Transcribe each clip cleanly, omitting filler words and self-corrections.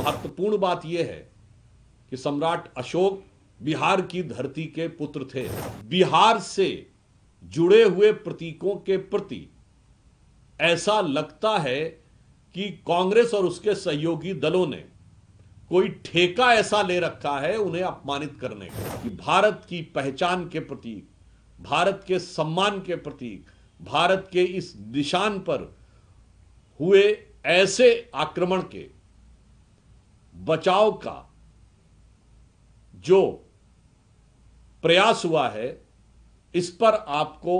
महत्वपूर्ण बात यह है कि सम्राट अशोक बिहार की धरती के पुत्र थे। बिहार से जुड़े हुए प्रतीकों के प्रति ऐसा लगता है कि कांग्रेस और उसके सहयोगी दलों ने कोई ठेका ऐसा ले रखा है उन्हें अपमानित करने का, कि भारत की पहचान के प्रतीक, भारत के सम्मान के प्रतीक, भारत के इस निशान पर हुए ऐसे आक्रमण के बचाव का जो प्रयास हुआ है, इस पर आपको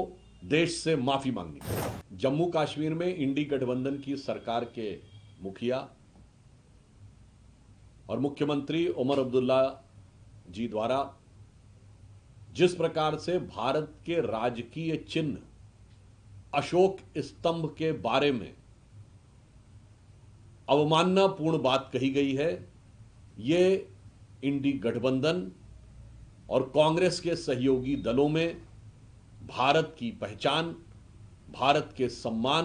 देश से माफी मांगनी है। जम्मू कश्मीर में इंडी गठबंधन की सरकार के मुखिया और मुख्यमंत्री उमर अब्दुल्ला जी द्वारा जिस प्रकार से भारत के राजकीय चिन्ह अशोक स्तंभ के बारे में अवमाननापूर्ण बात कही गई है, ये इंडी गठबंधन और कांग्रेस के सहयोगी दलों में भारत की पहचान, भारत के सम्मान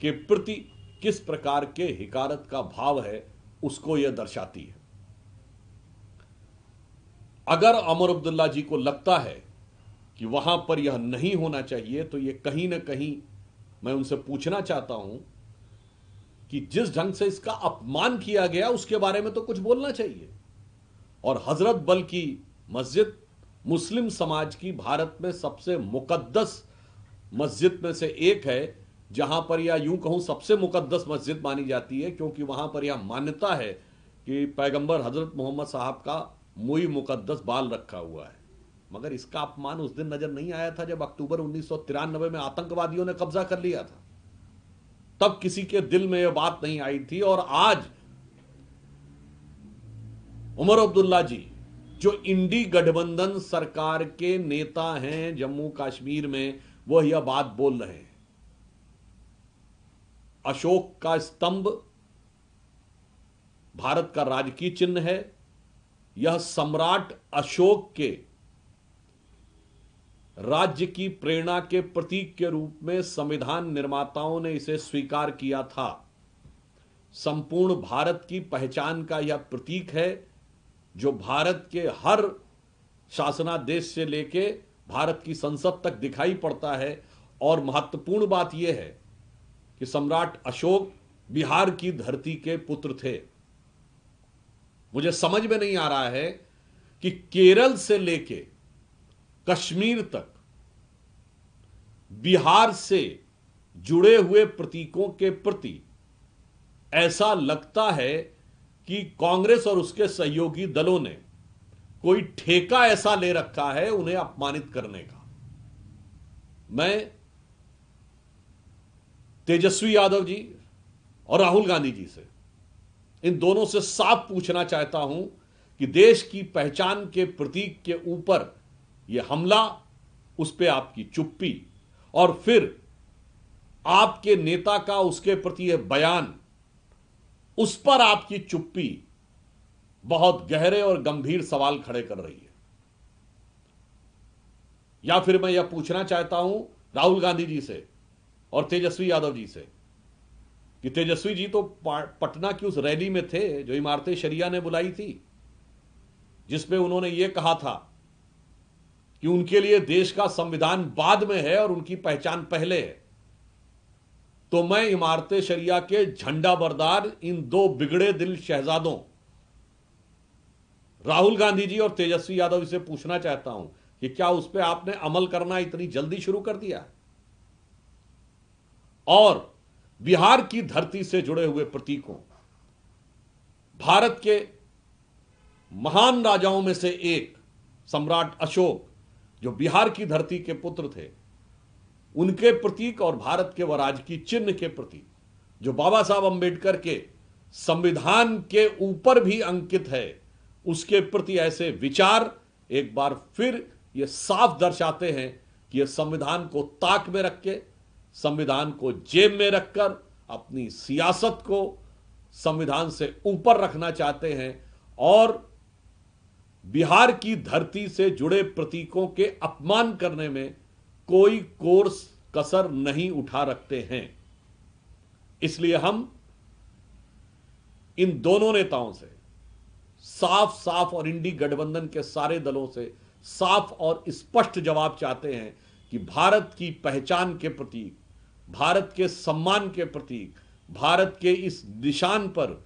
के प्रति किस प्रकार के हिकारत का भाव है, उसको यह दर्शाती है। अगर उमर अब्दुल्ला जी को लगता है कि वहां पर यह नहीं होना चाहिए, तो यह कहीं ना कहीं मैं उनसे पूछना चाहता हूं कि जिस ढंग से इसका अपमान किया गया उसके बारे में तो कुछ बोलना चाहिए। और हजरत बल की मस्जिद मुस्लिम समाज की भारत में सबसे मुकद्दस मस्जिद में से एक है, जहां पर या यूं कहूं सबसे मुकद्दस मस्जिद मानी जाती है, क्योंकि वहां पर यह मान्यता है कि पैगंबर हजरत मोहम्मद साहब का मुई मुकद्दस बाल रखा हुआ है। मगर इसका अपमान उस दिन नजर नहीं आया था जब अक्टूबर 1993 में आतंकवादियों ने कब्जा कर लिया था, तब किसी के दिल में यह बात नहीं आई थी। और आज उमर अब्दुल्ला जी जो इंडी गठबंधन सरकार के नेता हैं जम्मू कश्मीर में, वह यह बात बोल रहे हैं। अशोक का स्तंभ भारत का राजकीय चिन्ह है। यह सम्राट अशोक के राज्य की प्रेरणा के प्रतीक के रूप में संविधान निर्माताओं ने इसे स्वीकार किया था। संपूर्ण भारत की पहचान का यह प्रतीक है, जो भारत के हर शासनादेश से लेके भारत की संसद तक दिखाई पड़ता है। और महत्वपूर्ण बात यह है कि सम्राट अशोक बिहार की धरती के पुत्र थे। मुझे समझ में नहीं आ रहा है कि केरल से लेके कश्मीर तक बिहार से जुड़े हुए प्रतीकों के प्रति ऐसा लगता है कि कांग्रेस और उसके सहयोगी दलों ने कोई ठेका ऐसा ले रखा है उन्हें अपमानित करने का। मैं तेजस्वी यादव जी और राहुल गांधी जी से, इन दोनों से साफ पूछना चाहता हूं कि देश की पहचान के प्रतीक के ऊपर यह हमला, उस पर आपकी चुप्पी, और फिर आपके नेता का उसके प्रति यह बयान, उस पर आपकी चुप्पी बहुत गहरे और गंभीर सवाल खड़े कर रही है। या फिर मैं यह पूछना चाहता हूं राहुल गांधी जी से और तेजस्वी यादव जी से कि तेजस्वी जी तो पटना की उस रैली में थे जो इमारत शरिया ने बुलाई थी, जिसमें उन्होंने यह कहा था कि उनके लिए देश का संविधान बाद में है और उनकी पहचान पहले है। तो मैं इमारत शरिया के झंडा बरदार इन दो बिगड़े दिल शहजादों राहुल गांधी जी और तेजस्वी यादव से पूछना चाहता हूं कि क्या उस पर आपने अमल करना इतनी जल्दी शुरू कर दिया? और बिहार की धरती से जुड़े हुए प्रतीकों, भारत के महान राजाओं में से एक सम्राट अशोक जो बिहार की धरती के पुत्र थे, उनके प्रतीक और भारत के व राजकीय चिन्ह के प्रतीक जो बाबा साहब अंबेडकर के संविधान के ऊपर भी अंकित है, उसके प्रति ऐसे विचार एक बार फिर ये साफ दर्शाते हैं कि ये संविधान को ताक में रख के, संविधान को जेब में रखकर अपनी सियासत को संविधान से ऊपर रखना चाहते हैं और बिहार की धरती से जुड़े प्रतीकों के अपमान करने में कोई कोर्स कसर नहीं उठा रखते हैं। इसलिए हम इन दोनों नेताओं से साफ साफ और इंडी गठबंधन के सारे दलों से साफ और स्पष्ट जवाब चाहते हैं कि भारत की पहचान के प्रतीक, भारत के सम्मान के प्रतीक, भारत के इस निशान पर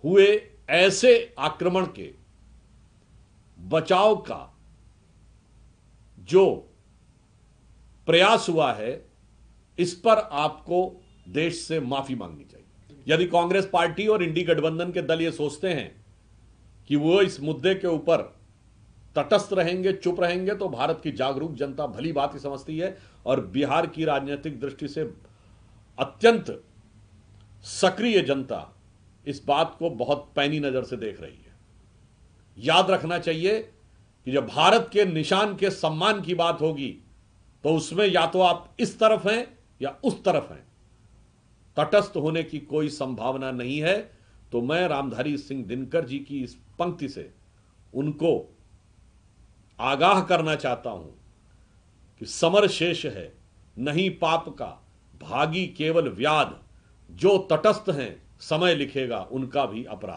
हुए ऐसे आक्रमण के बचाव का जो प्रयास हुआ है, इस पर आपको देश से माफी मांगनी चाहिए। यदि कांग्रेस पार्टी और इंडी गठबंधन के दल ये सोचते हैं कि वो इस मुद्दे के ऊपर तटस्थ रहेंगे, चुप रहेंगे, तो भारत की जागरूक जनता भली बात ही समझती है और बिहार की राजनीतिक दृष्टि से अत्यंत सक्रिय जनता इस बात को बहुत पैनी नजर से देख रही है। याद रखना चाहिए कि जब भारत के निशान के सम्मान की बात होगी तो उसमें या तो आप इस तरफ हैं या उस तरफ हैं, तटस्थ होने की कोई संभावना नहीं है। तो मैं रामधारी सिंह दिनकर जी की इस पंक्ति से उनको आगाह करना चाहता हूं कि समर शेष है नहीं पाप का, भागी केवल व्याध, जो तटस्थ हैं समय लिखेगा उनका भी अपराध।